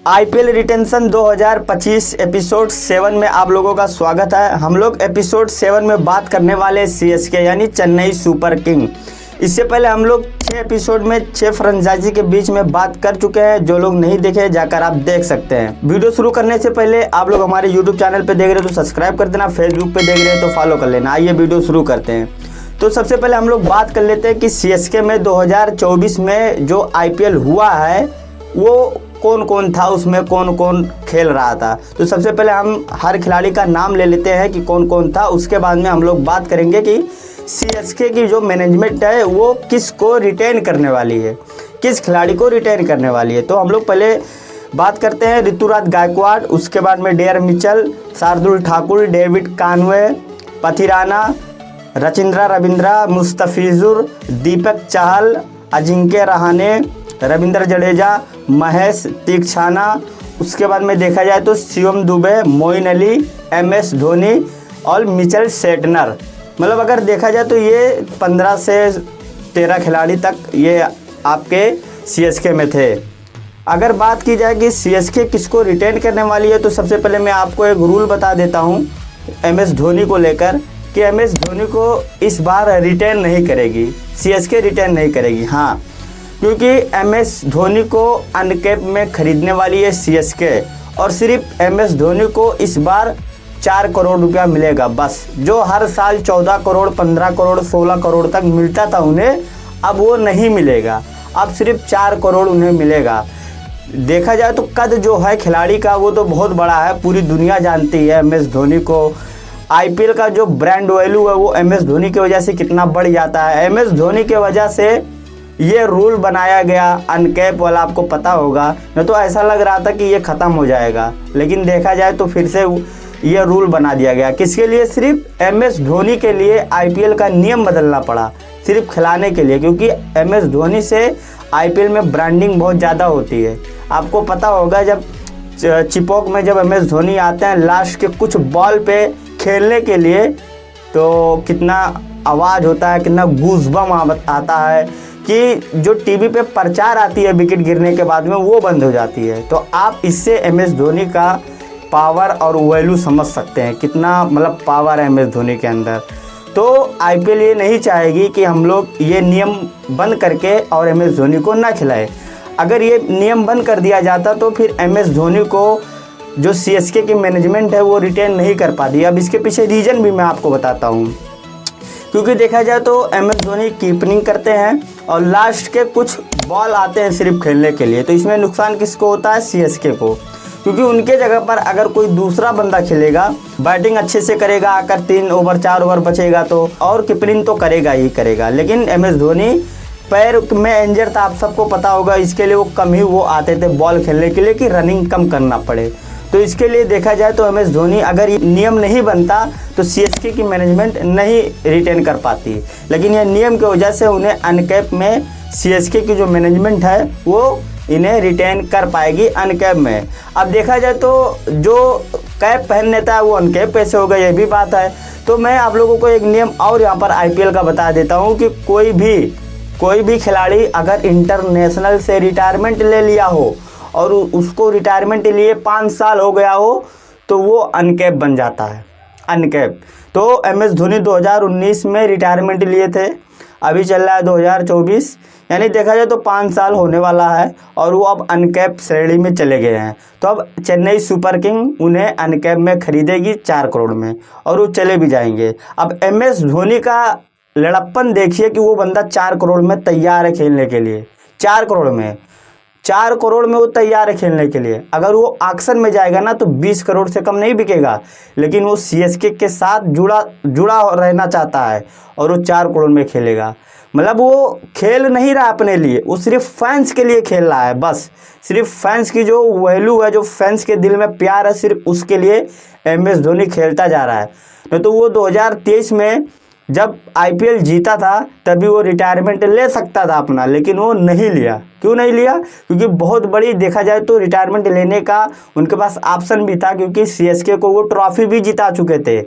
IPL retention 2025 episode 7 में आप लोगों का स्वागत है। हम लोग एपिसोड 7 में बात करने वाले सीएसके यानी चेन्नई सुपर किंग। इससे पहले हम लोग 6 एपिसोड में 6 फ्रेंचाइजी के बीच में बात कर चुके हैं। जो लोग नहीं देखे जाकर आप देख सकते हैं। वीडियो शुरू करने से पहले आप लोग हमारे यूट्यूब चैनल पे देख रहे हो तो सब्सक्राइब कर देना, फेसबुक पे देख रहे हो तो फॉलो कर लेना। आइए वीडियो शुरू करते हैं। तो सबसे पहले हम लोग बात कर लेते हैं कि सीएसके में 2024 में जो आईपीएल हुआ है वो कौन कौन था, उसमें कौन कौन खेल रहा था। तो सबसे पहले हम हर खिलाड़ी का नाम ले लेते हैं कि कौन कौन था। उसके बाद में हम लोग बात करेंगे कि सीएसके की जो मैनेजमेंट है वो किसको रिटेन करने वाली है, किस खिलाड़ी को रिटेन करने वाली है। तो हम लोग पहले बात करते हैं ऋतुराज गायकवाड़, उसके बाद में Daryl Mitchell, Shardul Thakur, David Conway, Pathirana, Rachindra Ravindra, Mustafizur, Deepak Chahal, Ajinkya Rahane, Ravindra Jadeja, Maheesh Theekshana. उसके बाद में देखा जाए तो शिवम दुबे, मोइन अली, एमएस धोनी और मिचेल सेटनर। मतलब अगर देखा जाए तो ये 15 से 13 खिलाड़ी तक ये आपके सीएसके में थे। अगर बात की जाए कि सीएसके किसको रिटेन करने वाली है तो सबसे पहले मैं आपको एक रूल बता देता हूँ एमएस धोनी को लेकर कि एमएस धोनी को इस बार रिटेन नहीं करेगी, सीएसके रिटेन नहीं करेगी। हाँ, क्योंकि एमएस धोनी को अनकैप में खरीदने वाली है सीएसके और सिर्फ एमएस धोनी को इस बार 4 करोड़ रुपया मिलेगा बस। जो हर साल 14 करोड़, 15 करोड़, 16 करोड़ तक मिलता था उन्हें, अब वो नहीं मिलेगा। अब सिर्फ 4 करोड़ उन्हें मिलेगा। देखा जाए तो कद जो है खिलाड़ी का वो तो बहुत बड़ा है, पूरी दुनिया जानती है एमएस धोनी को। आईपीएल का जो ब्रांड वैल्यू है वो एमएस धोनी की वजह से कितना बढ़ जाता है। एमएस धोनी की वजह से ये रूल बनाया गया अनकैप वाला, आपको पता होगा। नहीं तो ऐसा लग रहा था कि ये ख़त्म हो जाएगा, लेकिन देखा जाए तो फिर से ये रूल बना दिया गया। किसके लिए? सिर्फ एमएस धोनी के लिए आईपीएल का नियम बदलना पड़ा, सिर्फ खिलाने के लिए, क्योंकि एमएस धोनी से आईपीएल में ब्रांडिंग बहुत ज़्यादा होती है। आपको पता होगा जब चिपॉक में जब एमएस धोनी आते हैं लास्ट के कुछ बॉल पे खेलने के लिए तो कितना आवाज़ होता है, कितना गूज़बम आता है कि जो टीवी पे प्रचार आती है विकेट गिरने के बाद में वो बंद हो जाती है। तो आप इससे एमएस धोनी का पावर और वैल्यू समझ सकते हैं, कितना मतलब पावर है एमएस धोनी के अंदर। तो आईपीएल ये नहीं चाहेगी कि हम लोग ये नियम बंद करके और एमएस धोनी को ना खिलाए। अगर ये नियम बंद कर दिया जाता तो फिर एमएस धोनी को जो सीएसके की मैनेजमेंट है वो रिटेन नहीं कर पाती। अब इसके पीछे रीज़न भी मैं आपको बताता हूँ। क्योंकि देखा जाए तो एमएस धोनी कीपिंग करते हैं और लास्ट के कुछ बॉल आते हैं सिर्फ खेलने के लिए, तो इसमें नुकसान किसको होता है? सीएसके को। क्योंकि उनके जगह पर अगर कोई दूसरा बंदा खेलेगा, बैटिंग अच्छे से करेगा, आकर 3 ओवर 4 ओवर बचेगा तो, और कीपिंग तो करेगा ही करेगा। लेकिन एमएस धोनी पैर में इंजर था, आप सबको पता होगा, इसके लिए वो कम ही वो आते थे बॉल खेलने के लिए कि रनिंग कम करना पड़े। तो इसके लिए देखा जाए तो एमएस धोनी अगर ये नियम नहीं बनता तो सीएसके की मैनेजमेंट नहीं रिटेन कर पाती। लेकिन ये नियम की वजह से उन्हें अनकैप में सीएसके की जो मैनेजमेंट है वो इन्हें रिटेन कर पाएगी अनकैप में। अब देखा जाए तो जो कैप पहन लेता है वो अनकैप कैसे होगा, ये भी बात है। तो मैं आप लोगों को एक नियम और यहाँ पर आईपीएल का बता देता हूँ कि कोई भी खिलाड़ी अगर इंटरनेशनल से रिटायरमेंट ले लिया हो और उसको रिटायरमेंट के लिए 5 साल हो गया हो तो वो अनकैप बन जाता है, अनकैप। तो एमएस धोनी 2019 में रिटायरमेंट लिए थे, अभी चल रहा है 2024, यानी देखा जाए तो 5 साल होने वाला है और वो अब अनकैप श्रेणी में चले गए हैं। तो अब चेन्नई सुपर किंग उन्हें अनकैप में खरीदेगी 4 करोड़ में और वो चले भी जाएंगे। अब एमएस धोनी का लड़प्पन देखिए कि वो बंदा 4 करोड़ में तैयार है खेलने के लिए। 4 करोड़ में वो तैयार है खेलने के लिए। अगर वो ऑक्शन में जाएगा ना तो 20 करोड़ से कम नहीं बिकेगा, लेकिन वो सीएसके के साथ जुड़ा रहना चाहता है और वो 4 करोड़ में खेलेगा। मतलब वो खेल नहीं रहा अपने लिए, वो सिर्फ फैंस के लिए खेल रहा है बस। सिर्फ फैंस की जो वैल्यू है, जो फैंस के दिल में प्यार है, सिर्फ उसके लिए एमएस धोनी खेलता जा रहा है। नहीं तो वो 2023 में जब आईपीएल जीता था तभी वो रिटायरमेंट ले सकता था अपना, लेकिन वो नहीं लिया। क्यों नहीं लिया? क्योंकि बहुत बड़ी देखा जाए तो रिटायरमेंट लेने का उनके पास ऑप्शन भी था, क्योंकि सीएसके को वो ट्रॉफी भी जिता चुके थे,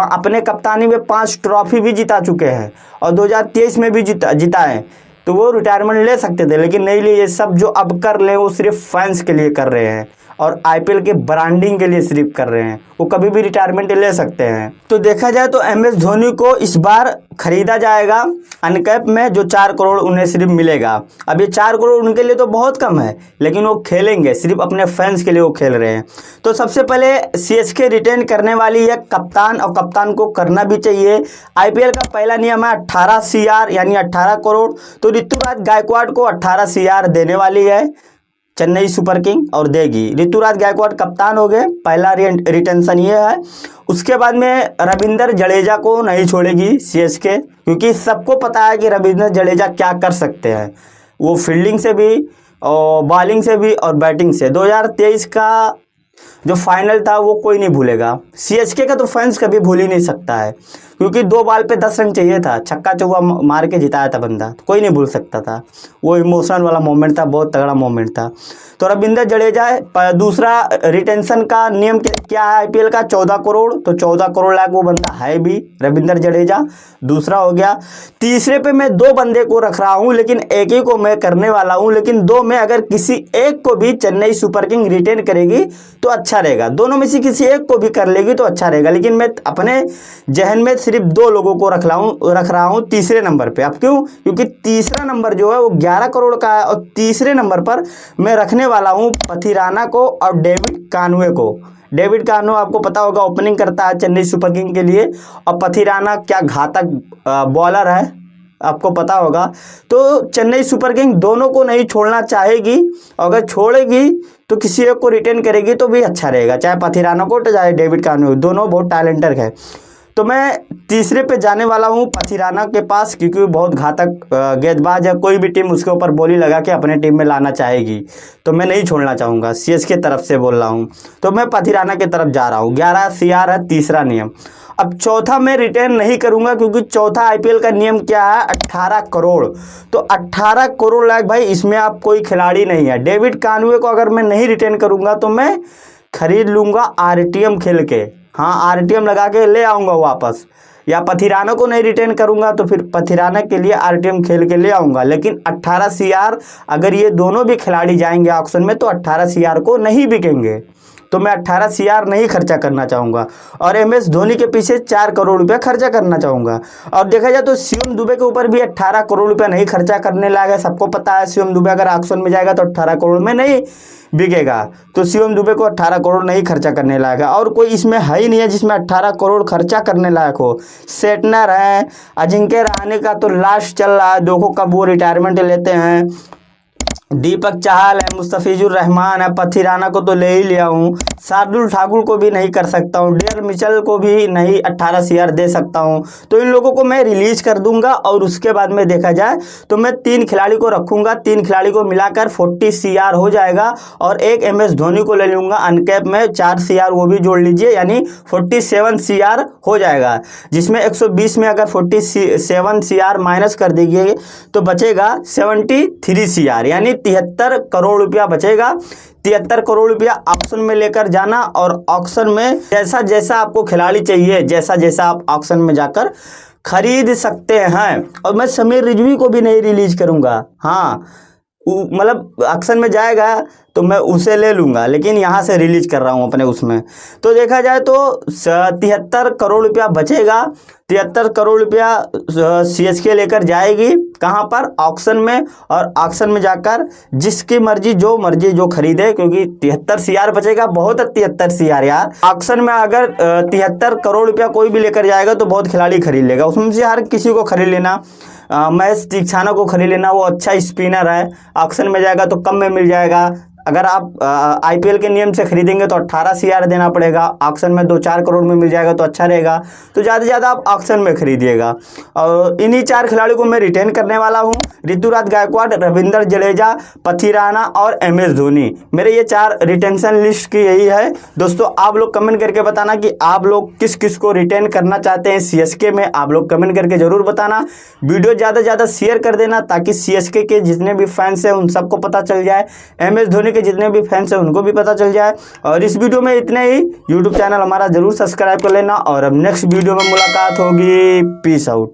अपने कप्तानी में 5 ट्रॉफी भी जिता चुके हैं और 2023 में भी जिताए। तो वो रिटायरमेंट ले सकते थे, लेकिन नहीं लिए। ये सब जो अब कर रहे हैं वो सिर्फ फैंस के लिए कर रहे हैं और आईपीएल के ब्रांडिंग के लिए सिर्फ कर रहे हैं। वो कभी भी रिटायरमेंट ले सकते हैं। तो देखा जाए तो एमएस धोनी को इस बार खरीदा जाएगा अनकैप में, जो 4 करोड़ उन्हें सिर्फ मिलेगा। अब ये 4 करोड़ उनके लिए तो बहुत कम है, लेकिन वो खेलेंगे, सिर्फ अपने फैंस के लिए वो खेल रहे हैं। तो सबसे पहले सीएसके रिटेन करने वाली है कप्तान, और कप्तान को करना भी चाहिए। आईपीएल का पहला नियम है 18 CR यानी 18 करोड़। तो ऋतुराज गायकवाड़ को 18 CR देने वाली है चेन्नई सुपर किंग, और देगी। ऋतुराज गायकवाड़ कप्तान हो गए, पहला रिटेंशन ये है। उसके बाद में रविंद्र जडेजा को नहीं छोड़ेगी सीएसके, क्योंकि सबको पता है कि रविंद्र जडेजा क्या कर सकते हैं। वो फील्डिंग से भी और बॉलिंग से भी और बैटिंग से। 2023 का जो फाइनल था वो कोई नहीं भूलेगा। सीएसके का तो फैंस कभी भूल ही नहीं सकता है, क्योंकि 2 बॉल पे 10 रन चाहिए था, छक्का चौका मार के जिताया था बंदा, कोई नहीं भूल सकता था। वो इमोशनल वाला मोमेंट था, बहुत तगड़ा मोमेंट था। तो रविंद्र जडेजा दूसरा रिटेंशन का नियम क्या है आईपीएल का? 14 करोड़। तो 14 करोड़ लाख वो बंदा है भी, रविंद्र जडेजा दूसरा हो गया। तीसरे पे मैं 2 बंदे को रख रहा हूँ, लेकिन एक ही को मैं करने वाला हूँ। लेकिन 2 में अगर किसी एक को भी चेन्नई सुपर किंग रिटेन करेगी तो अच्छा रहेगा। दोनों में से किसी एक को भी कर लेगी तो अच्छा रहेगा, लेकिन मैं अपने जहन में सिर्फ 2 लोगों को रख रहा हूँ तीसरे नंबर पे। अब क्यों? क्योंकि तीसरा नंबर जो है वो 11 करोड़ का है, और तीसरे नंबर पर मैं रखने वाला हूँ पथिराना को और डेविड कानवे को। डेविड कानवे आपको पता होगा ओपनिंग करता है चेन्नई सुपर किंग के लिए, और पथिराना क्या घातक बॉलर है, आपको पता होगा। तो चेन्नई सुपर किंग दोनों को नहीं छोड़ना चाहेगी, अगर छोड़ेगी तो किसी एक को रिटेन करेगी तो भी अच्छा रहेगा, चाहे पथिराना को चाहे डेविड कानवे, दोनों बहुत टैलेंटेड है। तो मैं तीसरे पे जाने वाला हूँ पथिराना के पास, क्योंकि वो बहुत घातक गेंदबाज है। कोई भी टीम उसके ऊपर बोली लगा के अपने टीम में लाना चाहेगी, तो मैं नहीं छोड़ना चाहूँगा। सीएसके तरफ से बोल रहा हूँ, तो मैं पथिराना की तरफ जा रहा हूँ। 11 CR है तीसरा नियम। अब चौथा मैं रिटेन नहीं करूंगा, क्योंकि चौथा आईपीएल का नियम क्या है? 18 करोड़। तो 18 करोड़ लाख भाई, इसमें आप कोई खिलाड़ी नहीं है। डेविड कानवे को अगर मैं नहीं रिटेन करूंगा तो मैं खरीद लूंगा आरटीएम खेल के, हाँ आरटीएम लगा के ले आऊँगा वापस। या पथिराना को नहीं रिटेन करूंगा तो फिर पथिराना के लिए आरटीएम खेल के ले आऊँगा। लेकिन 18 CR अगर ये दोनों भी खिलाड़ी जाएंगे ऑक्शन में तो 18 CR को नहीं बिकेंगे। तो मैं 18 CR नहीं खर्चा करना चाहूँगा, और एमएस धोनी के पीछे 4 करोड़ रुपया खर्चा करना चाहूँगा। और देखा जाए तो शिवम दुबे के ऊपर भी 18 करोड़ रुपया नहीं खर्चा करने लगा। सबको पता है शिवम दुबे अगर ऑक्शन में जाएगा तो 18 करोड़ में नहीं बिकेगा, तो शिवम दुबे को 18 करोड़ नहीं खर्चा करने लायक है। और कोई इसमें है ही नहीं है जिसमें 18 करोड़ खर्चा करने लायक हो। सेटनर है, अजिंक्य रहाणे का तो लास्ट चल रहा है, देखो कब वो रिटायरमेंट लेते हैं। दीपक चाहल है, मुस्तफिजुर रहमान है, पथिराना को तो ले ही लिया हूँ। शार्दुल ठाकुर को भी नहीं कर सकता हूँ, डेल मिचेल को भी नहीं 18 CR दे सकता हूँ। तो इन लोगों को मैं रिलीज कर दूंगा, और उसके बाद में देखा जाए तो मैं 3 खिलाड़ी को रखूंगा। 3 खिलाड़ी को मिलाकर 40 CR हो जाएगा, और एक एमएस धोनी को ले लूंगा अनकैप में 4 CR वो भी जोड़ लीजिए, यानी 47 CR हो जाएगा। जिसमें 120 में अगर 47 CR माइनस कर दीजिए तो बचेगा 73 CR, यानी 73 करोड़ रुपया बचेगा। 73 करोड़ रुपया ऑक्शन में लेकर जाना, और ऑक्शन में जैसा जैसा आपको खिलाड़ी चाहिए, जैसा जैसा आप ऑक्शन में जाकर खरीद सकते हैं। और मैं समीर रिजवी को भी नहीं रिलीज करूंगा, हाँ मतलब ऑक्शन में जाएगा तो मैं उसे ले लूँगा, लेकिन यहाँ से रिलीज कर रहा हूँ अपने उसमें। तो देखा जाए तो 73 करोड़ रुपया बचेगा। 73 करोड़ रुपया सीएसके लेकर जाएगी कहाँ पर? ऑक्शन में, और ऑक्शन में जाकर जिसकी मर्जी जो खरीदे, क्योंकि 73 CR बचेगा, बहुत है 73 CR यार। ऑक्शन में अगर 73 करोड़ रुपया कोई भी लेकर जाएगा तो बहुत खिलाड़ी खरीद लेगा, उसमें से हर किसी को खरीद लेना। महेश दीक्षाना को खरीद लेना, वो अच्छा स्पिनर है, ऑक्शन में जाएगा तो कम में मिल जाएगा। अगर आप आईपीएल के नियम से खरीदेंगे तो 18 CR देना पड़ेगा, ऑक्शन में 2-4 करोड़ में मिल जाएगा तो अच्छा रहेगा। तो ज़्यादा से ज़्यादा आप ऑक्शन में खरीदिएगा। और इन्हीं 4 खिलाड़ियों को मैं रिटेन करने वाला हूँ। ऋतुराज गायकवाड़, रविंद्र जडेजा, पथिराना और एमएस धोनी, मेरे ये 4 रिटेंशन लिस्ट की यही है। दोस्तों आप लोग कमेंट करके बताना कि आप लोग किस किस को रिटेन करना चाहते हैं सीएसके में, आप लोग कमेंट करके ज़रूर बताना। वीडियो ज़्यादा से ज़्यादा शेयर कर देना ताकि सीएसके के जितने भी फैंस हैं उन सबको पता चल जाए, एमएस धोनी के जितने भी फैंस हैं उनको भी पता चल जाए। और इस वीडियो में इतने ही। यूट्यूब चैनल हमारा जरूर सब्सक्राइब कर लेना, और अब नेक्स्ट वीडियो में मुलाकात होगी। Peace out.